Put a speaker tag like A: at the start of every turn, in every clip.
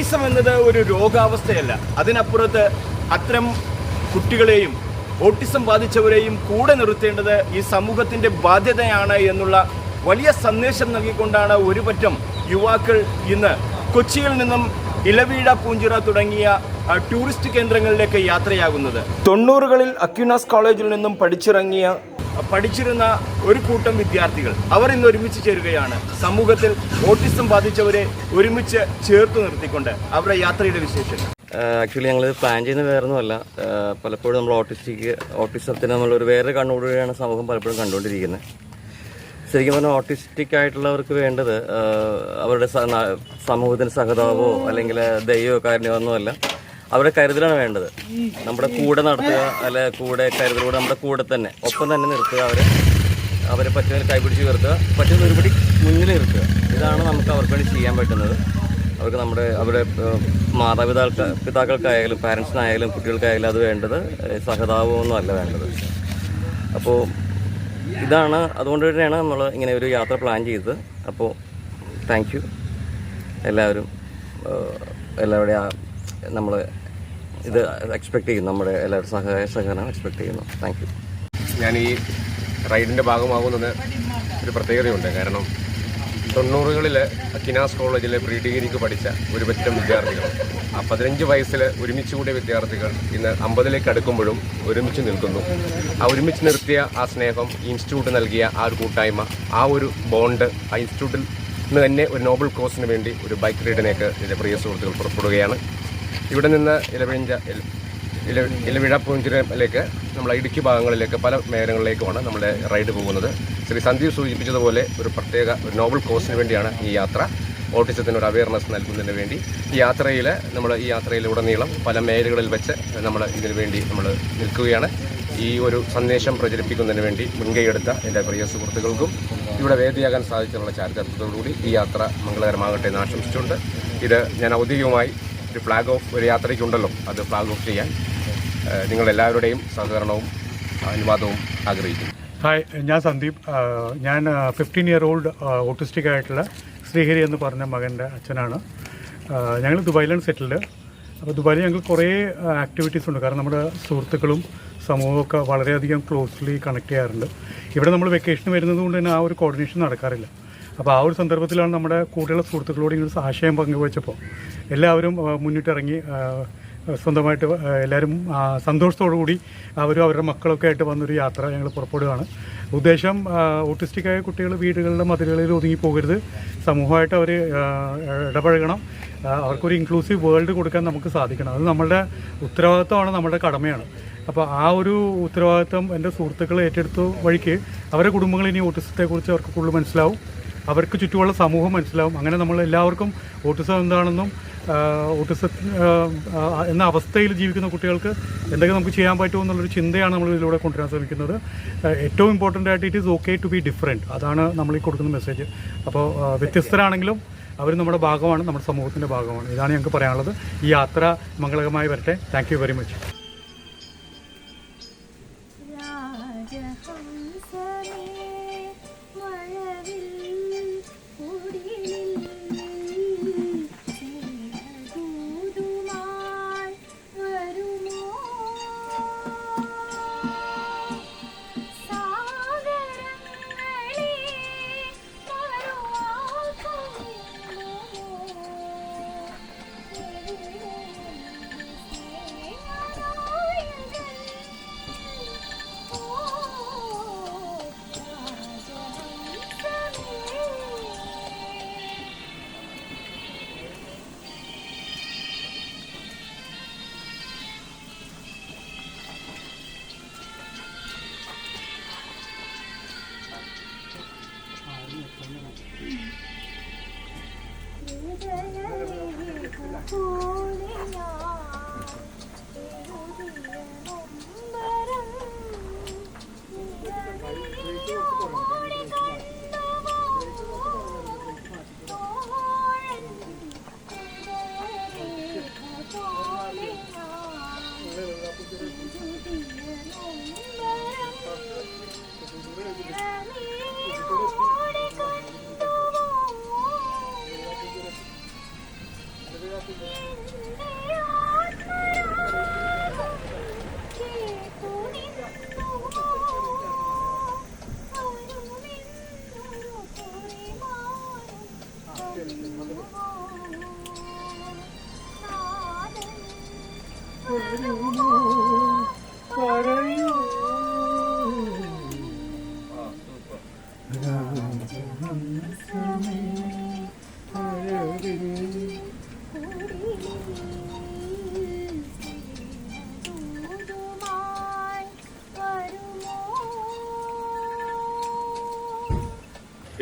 A: Autism എന്നത് ഒരു രോഗാവസ്ഥയല്ല. അതിനപ്പുറത്ത് അത്തരം കുട്ടികളെയും ഓട്ടിസം ബാധിച്ചവരെയും കൂടെ നിർത്തേണ്ടത് ഈ സമൂഹത്തിൻ്റെ ബാധ്യതയാണ് എന്നുള്ള വലിയ സന്ദേശം നൽകിക്കൊണ്ടാണ് ഒരുപറ്റം യുവാക്കൾ ഇന്ന് കൊച്ചിയിൽ നിന്നും ഇലവീഴ, പൂഞ്ചിറ തുടങ്ങിയ ടൂറിസ്റ്റ് കേന്ദ്രങ്ങളിലേക്ക് യാത്രയാകുന്നത്. 90കളിൽ അക്യുനാസ് കോളേജിൽ നിന്നും പഠിച്ചിരുന്ന ഒരു കൂട്ടം വിദ്യാർത്ഥികൾ അവർ ഇന്ന് ഒരുമിച്ച് ചേരുകയാണ്. സമൂഹത്തിൽ ഓട്ടിസം ബാധിച്ചവരെ ഒരുമിച്ച് ചേർത്ത് നിർത്തിക്കൊണ്ട് അവരുടെ യാത്രയുടെ വിശേഷങ്ങൾ.
B: ആക്ച്വലി ഞങ്ങൾ പ്ലാൻ ചെയ്യുന്ന വേറൊന്നുമല്ല. പലപ്പോഴും നമ്മൾ ഓട്ടിസത്തിന് നമ്മളൊരു വേറെ കണ്ണുകൂടിയാണ് സമൂഹം പലപ്പോഴും കണ്ടുകൊണ്ടിരിക്കുന്നത്. ശരിക്കും പറഞ്ഞാൽ ഓട്ടിസ്റ്റിക് ആയിട്ടുള്ളവർക്ക് വേണ്ടത് അവരുടെ സമൂഹത്തിന് സഹതാപമോ അല്ലെങ്കിൽ ദൈവമോ കാരണമൊന്നുമല്ല, അവരുടെ കരുതലാണ് വേണ്ടത്. നമ്മുടെ കൂടെ നടത്തുക, അല്ലെ കൂടെ കരുതലൂടെ നമ്മുടെ കൂടെ തന്നെ ഒപ്പം തന്നെ നിർത്തുക, അവരെ പറ്റുന്ന കൈപിടിച്ച് നിർത്തുക, പറ്റുന്ന ഒരുപടി മുന്നിൽ നിർത്തുക. ഇതാണ് നമുക്ക് അവർക്ക് വേണ്ടി ചെയ്യാൻ പറ്റുന്നത്. അവർക്ക് അവരുടെ പിതാക്കൾക്കായാലും പാരൻസിനായാലും കുട്ടികൾക്കായാലും അത് വേണ്ടത് സഹതാപമൊന്നും അല്ല വേണ്ടത്. അപ്പോൾ ഇതാണ്, അതുകൊണ്ട് തന്നെയാണ് നമ്മൾ ഇങ്ങനെ ഒരു യാത്ര പ്ലാൻ ചെയ്തത്. അപ്പോൾ താങ്ക് യു എല്ലാവരുടെയും നമ്മൾ ഇത് എക്സ്പെക്റ്റ് ചെയ്യുന്നു, നമ്മുടെ എല്ലാവരും സഹകരണം എക്സ്പെക്റ്റ് ചെയ്യുന്നു. Thank you.
C: ഞാൻ ഈ റൈഡിൻ്റെ ഭാഗമാകുന്നത് ഒരു പ്രത്യേകതയുണ്ട്. കാരണം 90കളിൽ അക്യുനാസ് കോളേജിലെ പ്രീ ഡിഗ്രിക്ക് പഠിച്ച ഒരു പറ്റം വിദ്യാർത്ഥികൾ, ആ 15 വയസ്സിൽ ഒരുമിച്ച് കൂടിയ വിദ്യാർത്ഥികൾ ഇന്ന് 50ലേക്ക് അടുക്കുമ്പോഴും ഒരുമിച്ച് നിൽക്കുന്നു. ആ ഒരുമിച്ച് നിർത്തിയ ആ സ്നേഹം, ഇൻസ്റ്റിറ്റ്യൂട്ട് നൽകിയ ആ ഒരു കൂട്ടായ്മ, ആ ഒരു ബോണ്ട്, ആ ഇൻസ്റ്റിറ്റ്യൂട്ടിൽ നിന്ന് തന്നെ ഒരു നോബൽ കോസിന് വേണ്ടി ഒരു ബൈക്ക് റൈഡിനേക്ക് എൻ്റെ പ്രിയ സുഹൃത്തുക്കൾ പുറപ്പെടുകയാണ്. ഇവിടെ നിന്ന് ഇലവിഴ പൂഞ്ചിറയിലേക്ക്, നമ്മൾ ഇടുക്കി ഭാഗങ്ങളിലേക്ക്, പല മേഖലകളിലേക്കുമാണ് നമ്മുടെ റൈഡ് പോകുന്നത്. ശ്രീ സന്ദീപ് സൂചിപ്പിച്ചതുപോലെ ഒരു നോബൽ കോസിന് വേണ്ടിയാണ് ഈ യാത്ര. ഓട്ടിസത്തിന് ഒരു അവയർനെസ് നൽകുന്നതിന് വേണ്ടി ഈ യാത്രയിലുടനീളം പല മേഖലകളിൽ വെച്ച് നമ്മൾ ഇതിനു വേണ്ടി നമ്മൾ നിൽക്കുകയാണ്. ഈ ഒരു സന്ദേശം പ്രചരിപ്പിക്കുന്നതിന് വേണ്ടി മുൻകൈയെടുത്ത എൻ്റെ പ്രിയ സുഹൃത്തുക്കൾക്കും ഇവിടെ വേദിയാകാൻ സാധിച്ചിട്ടുള്ള ചാരിതാർത്ഥ്യത്തോടുകൂടി ഈ യാത്ര മംഗളകരമാകട്ടെ എന്ന് ആശംസിച്ചുകൊണ്ട്, ഇത് ഞാൻ ഔദ്യോഗികമായി ഒരു യാത്രയ്ക്കുണ്ടല്ലോ, അത് ഫ്ലാഗ് ഓഫ് ചെയ്യാൻ നിങ്ങളെല്ലാവരുടെയും സഹകരണവും അനുവാദവും ആഗ്രഹിക്കുന്നു.
D: ഹായ്, ഞാൻ സന്ദീപ്. ഞാൻ 15-year-old ഓട്ടിസ്റ്റിക് ആയിട്ടുള്ള ശ്രീഹരി എന്ന് പറഞ്ഞ മകൻ്റെ അച്ഛനാണ്. ഞങ്ങൾ ദുബായിലാണ് സെറ്റിൽഡ്. അപ്പോൾ ദുബായിൽ ഞങ്ങൾ കുറേ ആക്ടിവിറ്റീസ് ഉണ്ട്. കാരണം നമ്മുടെ സുഹൃത്തുക്കളും സമൂഹമൊക്കെ വളരെയധികം ക്ലോസ്ലി കണക്ട് ചെയ്യാറുണ്ട്. ഇവിടെ നമ്മൾ വെക്കേഷൻ വരുന്നത് കൊണ്ട് തന്നെ ആ ഒരു കോർഡിനേഷൻ നടക്കാറില്ല. അപ്പോൾ ആ ഒരു സന്ദർഭത്തിലാണ് നമ്മുടെ കൂടെയുള്ള സുഹൃത്തുക്കളോട് ഇങ്ങനെ ആശയം പങ്കുവച്ചപ്പോൾ എല്ലാവരും മുന്നിട്ടിറങ്ങി സ്വന്തമായിട്ട് എല്ലാവരും സന്തോഷത്തോടു കൂടി അവരും അവരുടെ മക്കളൊക്കെ ആയിട്ട് വന്നൊരു യാത്ര ഞങ്ങൾ പുറപ്പെടുകയാണ്. ഉദ്ദേശം ഓട്ടിസ്റ്റിക്കായ കുട്ടികൾ വീടുകളുടെ മതിലുകളിൽ ഒതുങ്ങി പോകരുത്, സമൂഹമായിട്ട് അവർ ഇടപഴകണം, അവർക്കൊരു ഇൻക്ലൂസീവ് വേൾഡ് കൊടുക്കാൻ നമുക്ക് സാധിക്കണം. അത് നമ്മളുടെ ഉത്തരവാദിത്തമാണ്, നമ്മുടെ കടമയാണ്. അപ്പോൾ ആ ഒരു ഉത്തരവാദിത്തം എൻ്റെ സുഹൃത്തുക്കൾ ഏറ്റെടുത്ത വഴിക്ക് അവരുടെ കുടുംബങ്ങൾ ഇനി ഓട്ടിസത്തെക്കുറിച്ച് അവർക്ക് കൂടുതൽ മനസ്സിലാവും, അവർക്ക് ചുറ്റുമുള്ള സമൂഹം മനസ്സിലാവും. അങ്ങനെ നമ്മൾ എല്ലാവർക്കും ഓട്ടിസം എന്താണെന്നും ഓട്ടിസം എന്ന അവസ്ഥയിൽ ജീവിക്കുന്ന കുട്ടികൾക്ക് എന്തൊക്കെ നമുക്ക് ചെയ്യാൻ പറ്റുമെന്നുള്ളൊരു ചിന്തയാണ് നമ്മൾ ഇതിലൂടെ കൊണ്ടുവരാൻ ശ്രമിക്കുന്നത്. ഏറ്റവും ഇമ്പോർട്ടൻ്റ് ആയിട്ട് it is okay to be different. അതാണ് നമ്മൾ ഈ കൊടുക്കുന്ന മെസ്സേജ്. അപ്പോൾ വ്യത്യസ്തരാണെങ്കിലും അവർ നമ്മുടെ ഭാഗമാണ്, നമ്മുടെ സമൂഹത്തിൻ്റെ ഭാഗമാണ്. ഇതാണ് ഞങ്ങൾക്ക് പറയാനുള്ളത്. ഈ യാത്ര മംഗളകരമായി വരട്ടെ. Thank you very much.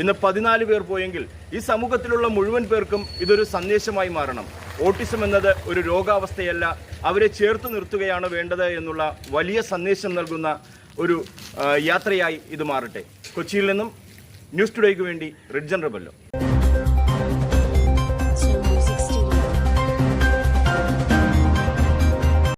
A: ഇന്ന് 14 പേർ പോയെങ്കിൽ ഈ സമൂഹത്തിലുള്ള മുഴുവൻ പേർക്കും ഇതൊരു സന്ദേശമായി മാറണം. ഓട്ടിസം എന്നത് ഒരു രോഗാവസ്ഥയല്ല, അവരെ ചേർത്ത് നിർത്തുകയാണ് വേണ്ടത് എന്നുള്ള വലിയ സന്ദേശം നൽകുന്ന ഒരു യാത്രയായി ഇത് മാറട്ടെ. കൊച്ചിയിൽ നിന്നും ന്യൂസ് ടുഡേക്ക് വേണ്ടി റിഡ്ജൻ റബല്ലോ.